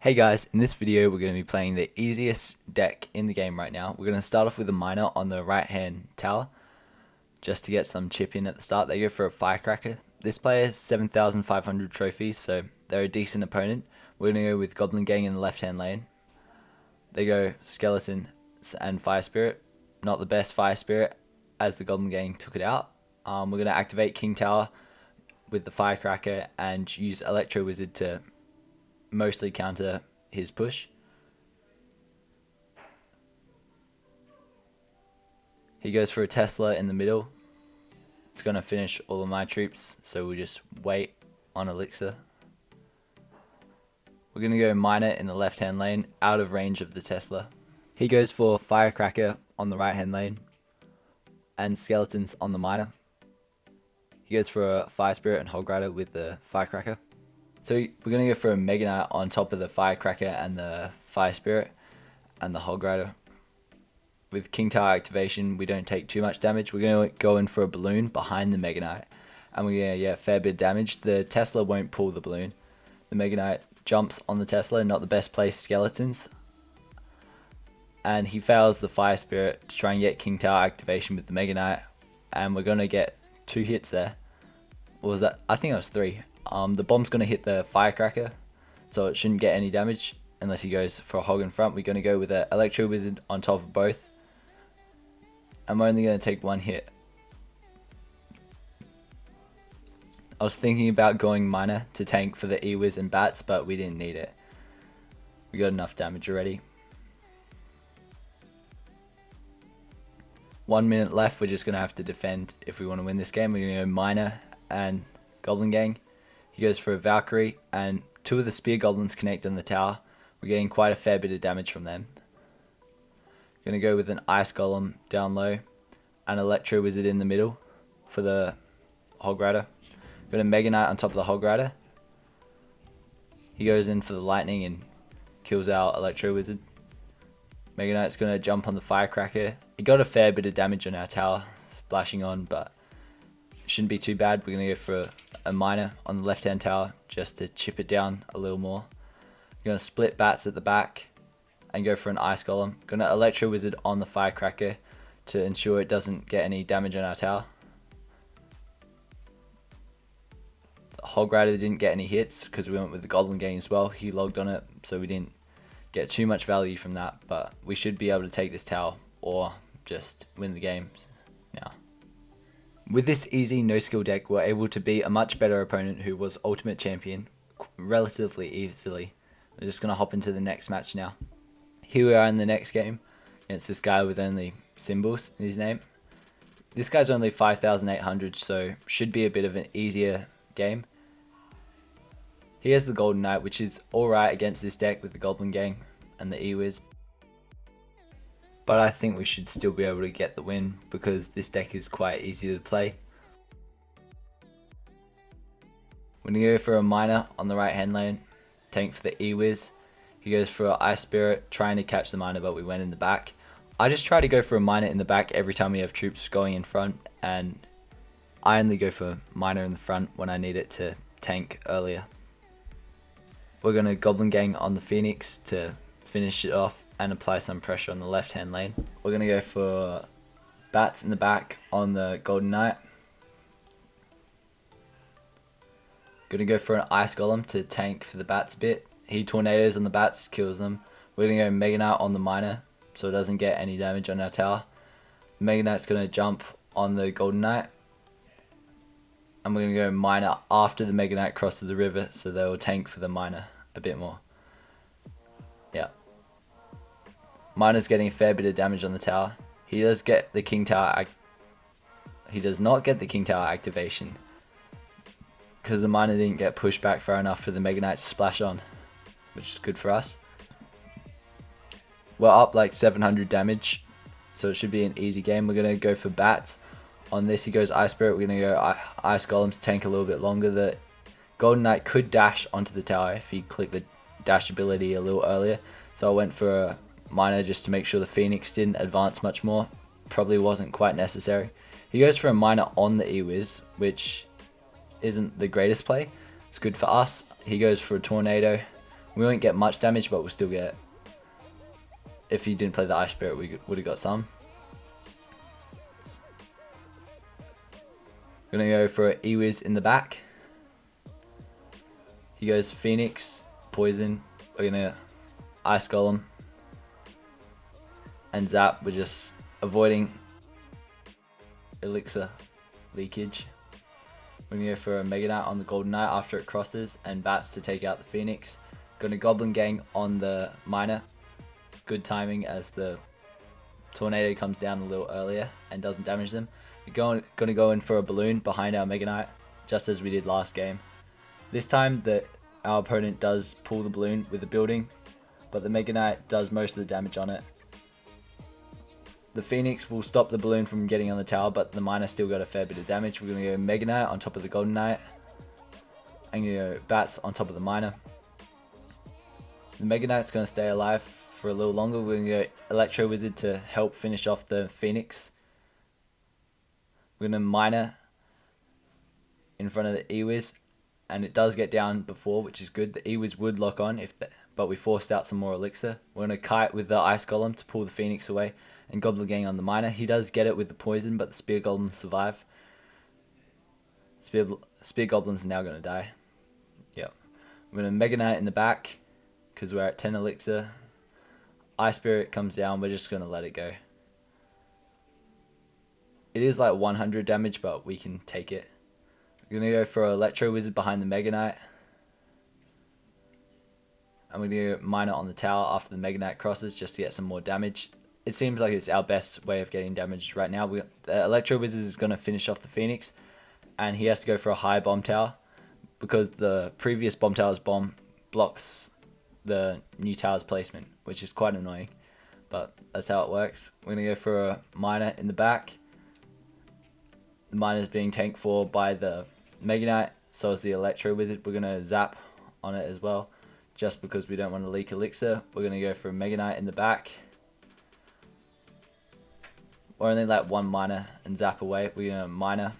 Hey guys, in this video we're going to be playing the easiest deck in the game right now. We're going to start off with a miner on the right hand tower, just to get some chip in at the start. They go for a firecracker. This player has 7,500 trophies, so they're a decent opponent. We're going to go with Goblin Gang in the left hand lane. They go Skeleton and Fire Spirit. Not the best Fire Spirit, as the Goblin Gang took it out. We're going to activate King Tower with the firecracker and use Electro Wizard to mostly counter his push. He goes for a Tesla in the middle. It's going to finish all of my troops, so we'll just wait on Elixir. We're going to go Miner in the left hand lane, out of range of the Tesla. He goes for Firecracker on the right hand lane and Skeletons on the Miner. He goes for a Fire Spirit and Hog Rider with the Firecracker. So we're going to go for a Mega Knight on top of the Firecracker and the Fire Spirit and the Hog Rider. With King Tower activation, we don't take too much damage. We're going to go in for a balloon behind the Mega Knight, and we're going to get a fair bit of damage. The Tesla won't pull the balloon. The Mega Knight jumps on the Tesla, not the best placed Skeletons. And he fails the Fire Spirit to try and get King Tower activation with the Mega Knight. And we're going to get 2 hits there. What was that? I think it was 3. The bomb's going to hit the Firecracker, so it shouldn't get any damage unless he goes for a hog in front. We're going to go with an Electro Wizard on top of both. I'm only going to take 1 hit. I was thinking about going Miner to tank for the E-Wiz and Bats, but we didn't need it. We got enough damage already. 1 minute left. We're just going to have to defend if we want to win this game. We're going to go Miner and Goblin Gang. He goes for a Valkyrie, and 2 of the Spear Goblins connect on the tower. We're getting quite a fair bit of damage from them. Going to go with an Ice Golem down low, and Electro Wizard in the middle for the Hog Rider. Got a Mega Knight on top of the Hog Rider. He goes in for the Lightning and kills our Electro Wizard. Mega Knight's going to jump on the Firecracker. He got a fair bit of damage on our tower, splashing on, but shouldn't be too bad. We're going to go for a Miner on the left hand tower just to chip it down a little more. We're going to split Bats at the back and go for an Ice Golem. Going to Electro Wizard on the Firecracker to ensure it doesn't get any damage on our tower. The Hog Rider didn't get any hits because we went with the Goblin Gang as well. He logged on it, so we didn't get too much value from that, but we should be able to take this tower or just win the game now. With this easy no-skill deck, we're able to beat a much better opponent who was Ultimate Champion relatively easily. We're just going to hop into the next match now. Here we are in the next game against this guy with only symbols in his name. This guy's only 5,800, so should be a bit of an easier game. He has the Golden Knight, which is alright against this deck with the Goblin Gang and the E-Wiz. But I think we should still be able to get the win because this deck is quite easy to play. We're going to go for a Miner on the right hand lane, tank for the E-Wiz. He goes for an Ice Spirit, trying to catch the Miner, but we went in the back. I just try to go for a Miner in the back every time we have troops going in front, and I only go for Miner in the front when I need it to tank earlier. We're going to Goblin Gang on the Phoenix to finish it off and apply some pressure on the left hand lane. We're going to go for Bats in the back on the Golden Knight. Going to go for an Ice Golem to tank for the Bats bit. He tornadoes on the Bats, kills them. We're going to go Mega Knight on the Miner so it doesn't get any damage on our tower. The Mega Knight's going to jump on the Golden Knight. And we're going to go Miner after the Mega Knight crosses the river, so they will tank for the Miner a bit more. Yeah. Miner's getting a fair bit of damage on the tower. He does get the King Tower. He does not get the King Tower activation because the Miner didn't get pushed back far enough for the Mega Knight to splash on, which is good for us. We're up like 700 damage, so it should be an easy game. We're going to go for Bats. On this, he goes Ice Spirit. We're going to go Ice Golem to tank a little bit longer. The Golden Knight could dash onto the tower if he clicked the dash ability a little earlier, so I went for a Miner just to make sure the Phoenix didn't advance much more. Probably wasn't quite necessary. He goes for a Miner on the E-Wiz, which isn't the greatest play. It's good for us. He goes for a Tornado We won't get much damage, but we'll still get, if you didn't play the Ice Spirit, we would have got some. We're going to go for Ewiz in the back. He goes Phoenix, Poison. We're going to Ice Golem and Zap. We're just avoiding Elixir leakage. We're going to go for a Mega Knight on the Golden Knight after it crosses, and Bats to take out the Phoenix. Going to Goblin Gang on the Miner. Good timing as the Tornado comes down a little earlier and doesn't damage them. We're going to go in for a Balloon behind our Mega Knight, just as we did last game. This time our opponent does pull the Balloon with the building, but the Mega Knight does most of the damage on it. The Phoenix will stop the Balloon from getting on the tower, but the Miner still got a fair bit of damage. We're going to go Mega Knight on top of the Golden Knight, and go Bats on top of the Miner. The Mega Knight's going to stay alive for a little longer. We're going to go Electro Wizard to help finish off the Phoenix. We're going to Miner in front of the Ewiz, and it does get down before, which is good. The Ewiz would lock on, but we forced out some more Elixir. We're going to Kite with the Ice Golem to pull the Phoenix away, and Goblin Gang on the Miner. He does get it with the Poison, but the Spear Goblins survive. Spear Goblins are now going to die. Yep. We're going to Mega Knight in the back, because we're at 10 Elixir. Ice Spirit comes down, we're just going to let it go. It is like 100 damage, but we can take it. We're going to go for Electro Wizard behind the Mega Knight. And we're going to go Miner on the tower after the Mega Knight crosses, just to get some more damage. It seems like it's our best way of getting damage right now. The Electro Wizard is going to finish off the Phoenix, and he has to go for a high bomb tower, because the previous bomb tower's bomb blocks the new tower's placement, which is quite annoying, but that's how it works. We're going to go for a Miner in the back. The Miner is being tanked for by the Mega Knight, so is the Electro Wizard. We're going to Zap on it as well, just because we don't want to leak Elixir. We're going to go for a Mega Knight in the back. We're only let one Miner and Zap away. We're going to Miner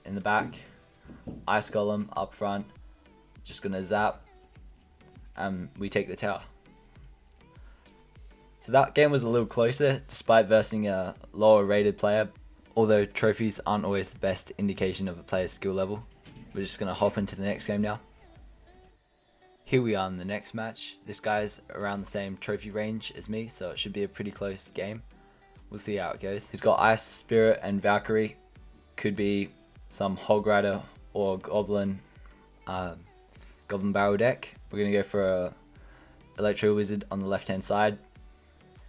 in the back, Ice Golem up front, just going to Zap, and we take the tower. So that game was a little closer, despite versing a lower rated player, although trophies aren't always the best indication of a player's skill level. We're just going to hop into the next game now. Here we are in the next match. This guy's around the same trophy range as me, so it should be a pretty close game. We'll see how it goes. He's got Ice Spirit and Valkyrie. Could be some Hog Rider or Goblin Barrel deck. We're going to go for a Electro Wizard on the left hand side.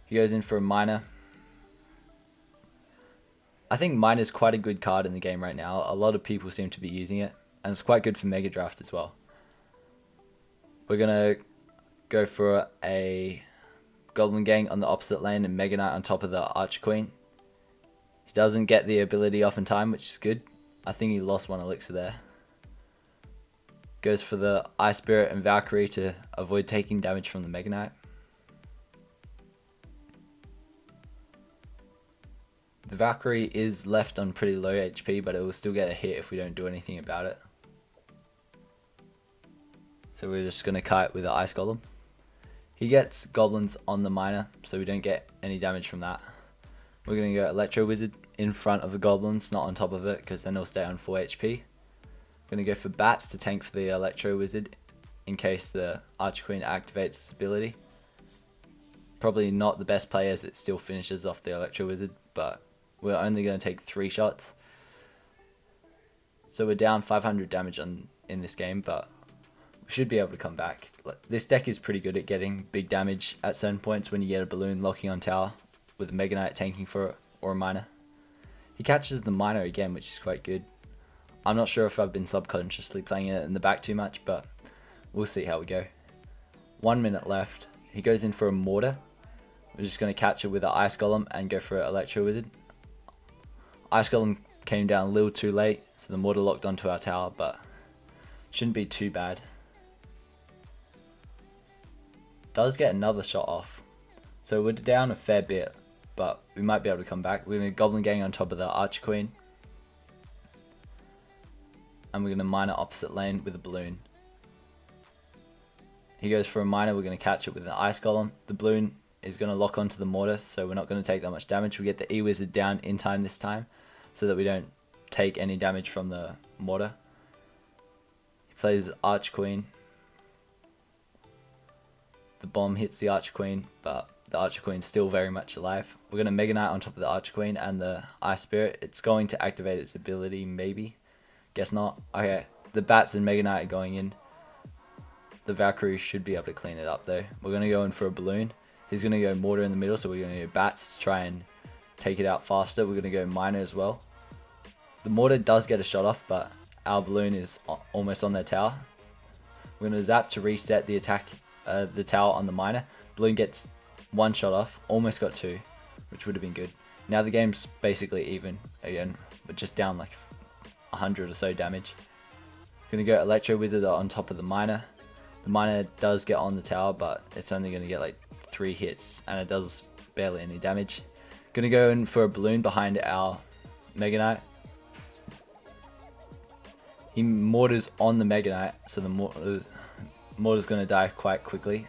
He goes in for a Miner. I think Miner's quite a good card in the game right now. A lot of people seem to be using it, and it's quite good for Mega Draft as well. We're going to go for a Goblin Gang on the opposite lane and Mega Knight on top of the Archer Queen. He doesn't get the ability off in time, which is good. I think he lost one Elixir there. Goes for the Ice Spirit and Valkyrie to avoid taking damage from the Mega Knight. The Valkyrie is left on pretty low HP, but it will still get a hit if we don't do anything about it. So we're just going to Kite with the Ice Golem. He gets Goblins on the Miner, so we don't get any damage from that. We're going to go Electro Wizard in front of the Goblins, not on top of it, because then it'll stay on full HP. We're going to go for Bats to tank for the Electro Wizard in case the Archer Queen activates its ability. Probably not the best play as it still finishes off the Electro Wizard, but we're only going to take 3 shots. So we're down 500 damage in this game, but we should be able to come back. This deck is pretty good at getting big damage at certain points when you get a Balloon locking on tower with a Mega Knight tanking for it, or a Miner. He catches the Miner again, which is quite good. I'm not sure if I've been subconsciously playing it in the back too much, but we'll see how we go. 1 minute left. He goes in for a Mortar. We're just going to catch it with an Ice Golem and go for an Electro Wizard. Ice Golem came down a little too late, so the Mortar locked onto our tower, but shouldn't be too bad. Does get another shot off, so we're down a fair bit, but we might be able to come back. We're going to Goblin Gang on top of the Archer Queen, and we're going to Miner opposite lane with a Balloon. He goes for a miner, we're going to catch it with an ice golem. The balloon is going to lock onto the mortar, so we're not going to take that much damage. We get the E-Wizard down in time this time, so that we don't take any damage from the mortar. He plays Arch Queen. The bomb hits the Archer Queen, but the Archer Queen's still very much alive. We're going to Mega Knight on top of the Archer Queen and the Ice Spirit. It's going to activate its ability, maybe. Guess not. Okay, the Bats and Mega Knight are going in. The Valkyrie should be able to clean it up though. We're going to go in for a balloon. He's going to go Mortar in the middle, so we're going to go Bats to try and take it out faster. We're going to go Miner as well. The Mortar does get a shot off, but our balloon is almost on their tower. We're going to zap to reset the attack, the tower on the Miner. Balloon gets one shot off, almost got two, which would have been good. Now the game's basically even again, but just down like 100 or so damage. Gonna go Electro Wizard on top of the Miner. The Miner does get on the tower, but it's only gonna get like 3 hits, and it does barely any damage. Gonna go in for a balloon behind our Mega Knight. He mortars on the Mega Knight, so the mortar's gonna die quite quickly.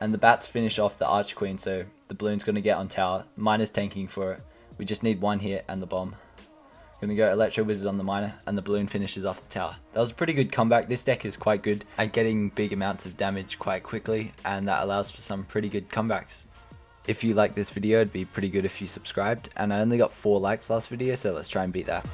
And the Bats finish off the Arch Queen, so the balloon's gonna get on tower. Miner's tanking for it. We just need one hit and the bomb. Gonna go Electro Wizard on the Miner, and the balloon finishes off the tower. That was a pretty good comeback. This deck is quite good at getting big amounts of damage quite quickly, and that allows for some pretty good comebacks. If you like this video, it'd be pretty good if you subscribed, and I only got 4 likes last video, so let's try and beat that.